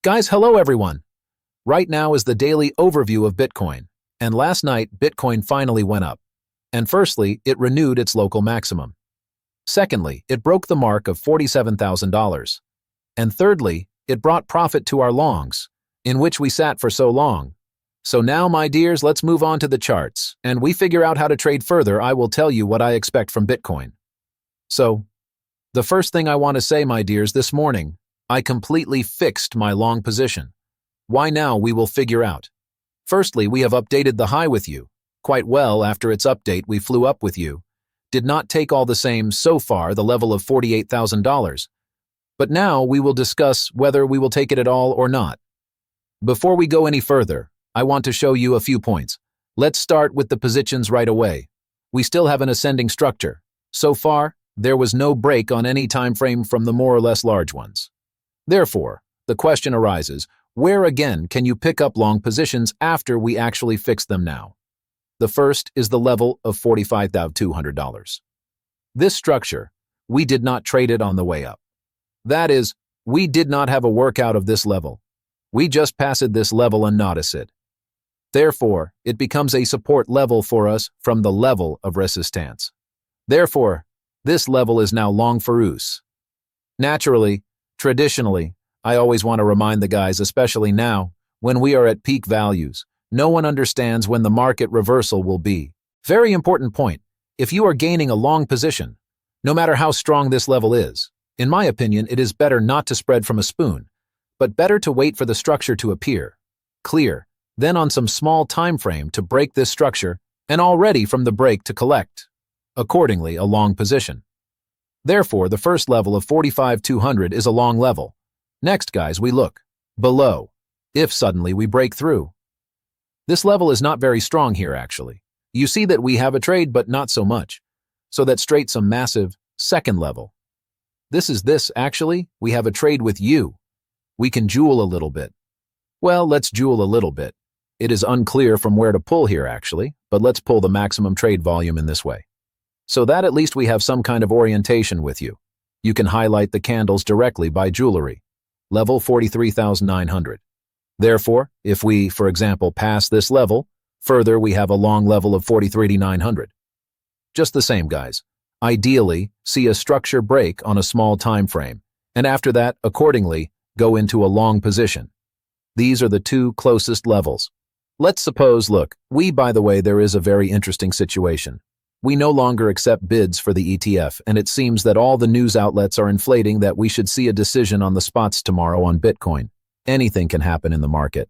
Guys, hello everyone. Right now is the daily overview of Bitcoin, and last night Bitcoin finally went up. And firstly, it renewed its local maximum. Secondly, it broke the mark of $47,000. And thirdly, it brought profit to our longs, in which we sat for so long. So now, my dears, let's move on to the charts, and we figure out how to trade further. I will tell you what I expect from Bitcoin. So, the first thing I want to say, my dears, this morning, I completely fixed my long position. Why now we will figure out. Firstly, we have updated the high with you. Quite well, after its update we flew up with you. Did not take all the same so far, the level of $48,000. But now we will discuss whether we will take it at all or not. Before we go any further, I want to show you a few points. Let's start with the positions right away. We still have an ascending structure. So far, there was no break on any time frame from the more or less large ones. Therefore, the question arises, where again can you pick up long positions after we actually fix them now? The first is the level of $45,200. This structure, we did not trade it on the way up. That is, we did not have a workout of this level. We just passed this level and notice it. Therefore, it becomes a support level for us from the level of resistance. Therefore, this level is now long for us. Naturally, traditionally, I always want to remind the guys, especially now, when we are at peak values, no one understands when the market reversal will be. Very important point. If you are gaining a long position, no matter how strong this level is, in my opinion, it is better not to spread from a spoon, but better to wait for the structure to appear clear, then on some small time frame to break this structure, and already from the break to collect, accordingly, a long position. Therefore, the first level of 45,200 is a long level. Next, guys, we look below. If suddenly we break through. This level is not very strong here, actually. You see that we have a trade, but not so much. So that's straight some massive second level. This actually, we have a trade with you. We can jewel a little bit. Well, let's jewel a little bit. It is unclear from where to pull here, actually, but let's pull the maximum trade volume in this way. So that at least we have some kind of orientation with you. You can highlight the candles directly by jewelry. Level 43,900. Therefore, if we, for example, pass this level, further we have a long level of 43,900. Just the same, guys. Ideally, see a structure break on a small time frame, and after that, accordingly, go into a long position. These are the two closest levels. Let's suppose, look, by the way, there is a very interesting situation. We no longer accept bids for the ETF, and it seems that all the news outlets are inflating that we should see a decision on the spots tomorrow on Bitcoin. Anything can happen in the market.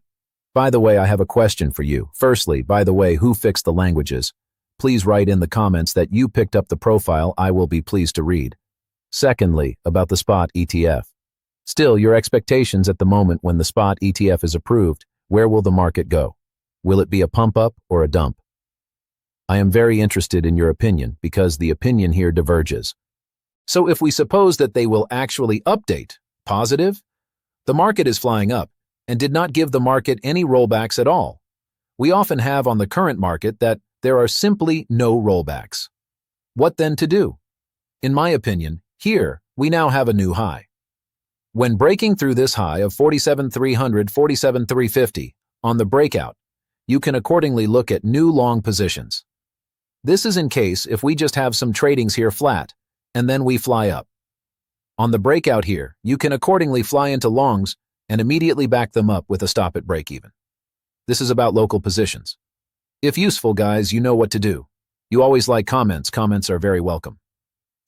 By the way, I have a question for you. Firstly, by the way, who fixed the languages? Please write in the comments that you picked up the profile. I will be pleased to read. Secondly, about the spot ETF. Still, your expectations at the moment when the spot ETF is approved, where will the market go? Will it be a pump up or a dump? I am very interested in your opinion because the opinion here diverges. So if we suppose that they will actually update, positive, the market is flying up and did not give the market any rollbacks at all. We often have on the current market that there are simply no rollbacks. What then to do? In my opinion, here we now have a new high. When breaking through this high of 47,300, 47,350 on the breakout, you can accordingly look at new long positions. This is in case if we just have some tradings here flat, and then we fly up. On the breakout here, you can accordingly fly into longs and immediately back them up with a stop at break even. This is about local positions. If useful, guys, you know what to do. You always like comments. Comments are very welcome.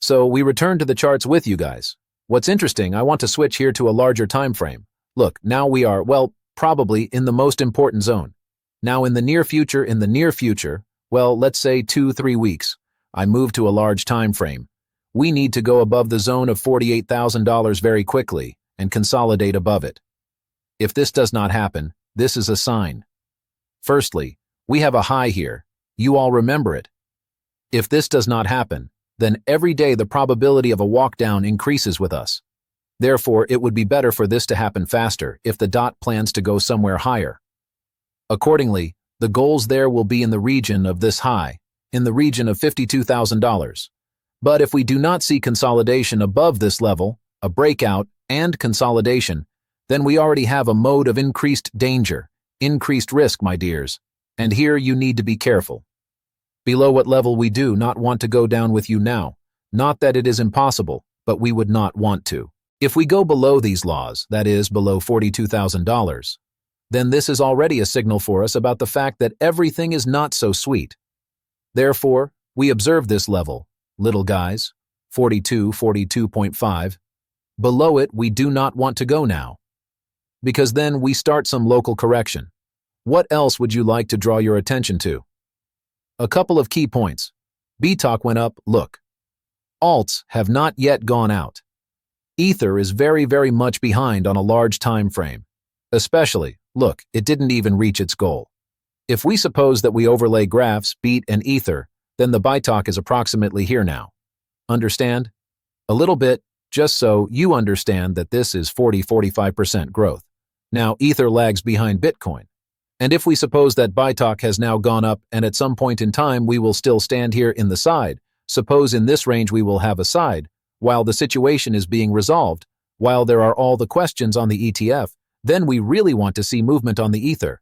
So we return to the charts with you guys. What's interesting, I want to switch here to a larger time frame. Look, now we are, well, probably in the most important zone. Now in the near future, well, let's say 2-3 weeks, I move to a large time frame. We need to go above the zone of $48,000 very quickly and consolidate above it. If this does not happen, this is a sign. Firstly, we have a high here. You all remember it. If this does not happen, then every day the probability of a walk down increases with us. Therefore, it would be better for this to happen faster if the dot plans to go somewhere higher. Accordingly, the goals there will be in the region of this high, in the region of $52,000. But if we do not see consolidation above this level, a breakout and consolidation, then we already have a mode of increased danger, increased risk, my dears. And here you need to be careful. Below what level we do not want to go down with you now. Not that it is impossible, but we would not want to. If we go below these laws, that is, below $42,000, then this is already a signal for us about the fact that everything is not so sweet. Therefore, we observe this level, little guys, 42, 42.5. Below it, we do not want to go now, because then we start some local correction. What else would you like to draw your attention to? A couple of key points. BTOC went up, look. Alts have not yet gone out. Ether is very, very much behind on a large time frame. Especially, look, it didn't even reach its goal. If we suppose that we overlay graphs, BEAT and Ether, then the BTOC is approximately here now. Understand? A little bit, just so you understand that this is 40-45% growth. Now, Ether lags behind Bitcoin. And if we suppose that BTOC has now gone up and at some point in time we will still stand here in the side, suppose in this range we will have a side, while the situation is being resolved, while there are all the questions on the ETF, then we really want to see movement on the Ether.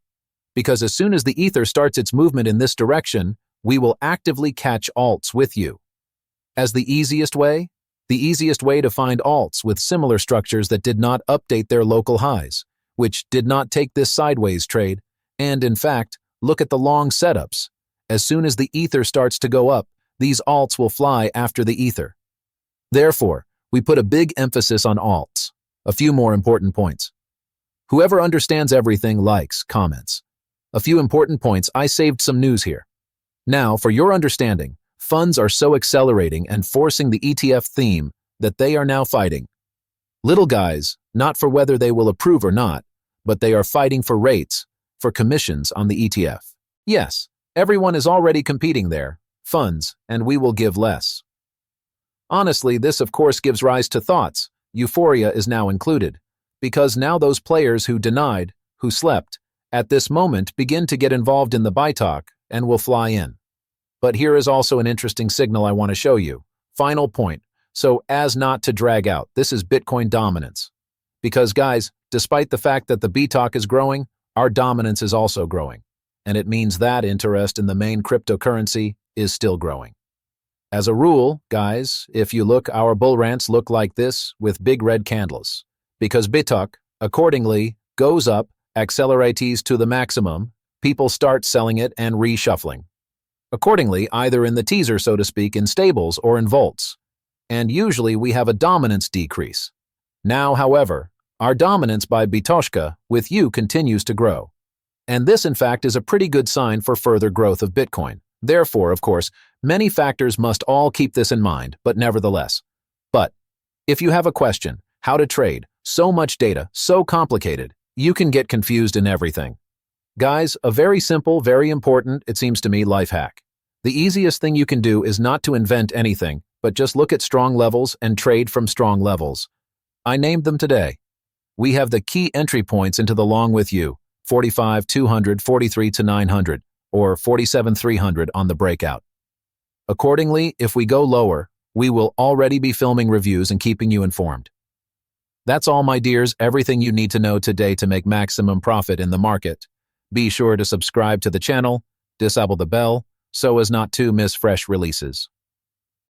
Because as soon as the Ether starts its movement in this direction, we will actively catch alts with you. As the easiest way to find alts with similar structures that did not update their local highs, which did not take this sideways trade, and in fact, look at the long setups. As soon as the Ether starts to go up, these alts will fly after the Ether. Therefore, we put a big emphasis on alts. A few more important points. Whoever understands everything likes, comments. A few important points, I saved some news here. Now, for your understanding, funds are so accelerating and forcing the ETF theme that they are now fighting. Little guys, not for whether they will approve or not, but they are fighting for rates, for commissions on the ETF. Yes, everyone is already competing there, funds, and we will give less. Honestly, this of course gives rise to thoughts. Euphoria is now included, because now those players who denied, who slept, at this moment begin to get involved in the BTOC and will fly in. But here is also an interesting signal I want to show you. Final point, so as not to drag out, this is Bitcoin dominance. Because guys, despite the fact that the BTOC is growing, our dominance is also growing. And it means that interest in the main cryptocurrency is still growing. As a rule, guys, if you look, our bull rants look like this with big red candles. Because BTOC, accordingly, goes up, accelerates to the maximum, people start selling it and reshuffling. Accordingly, either in the teaser, so to speak, in stables or in volts. And usually we have a dominance decrease. Now, however, our dominance by Bitoshka with you continues to grow. And this, in fact, is a pretty good sign for further growth of Bitcoin. Therefore, of course, many factors must all keep this in mind, but nevertheless. But if you have a question, how to trade, so much data, so complicated, you can get confused in everything. Guys, a very simple, very important, it seems to me, life hack. The easiest thing you can do is not to invent anything, but just look at strong levels and trade from strong levels. I named them today. We have the key entry points into the long with you, 45,200, 43 to 900, or 47,300 on the breakout. Accordingly, if we go lower, we will already be filming reviews and keeping you informed. That's all, my dears, everything you need to know today to make maximum profit in the market. Be sure to subscribe to the channel, disable the bell, so as not to miss fresh releases.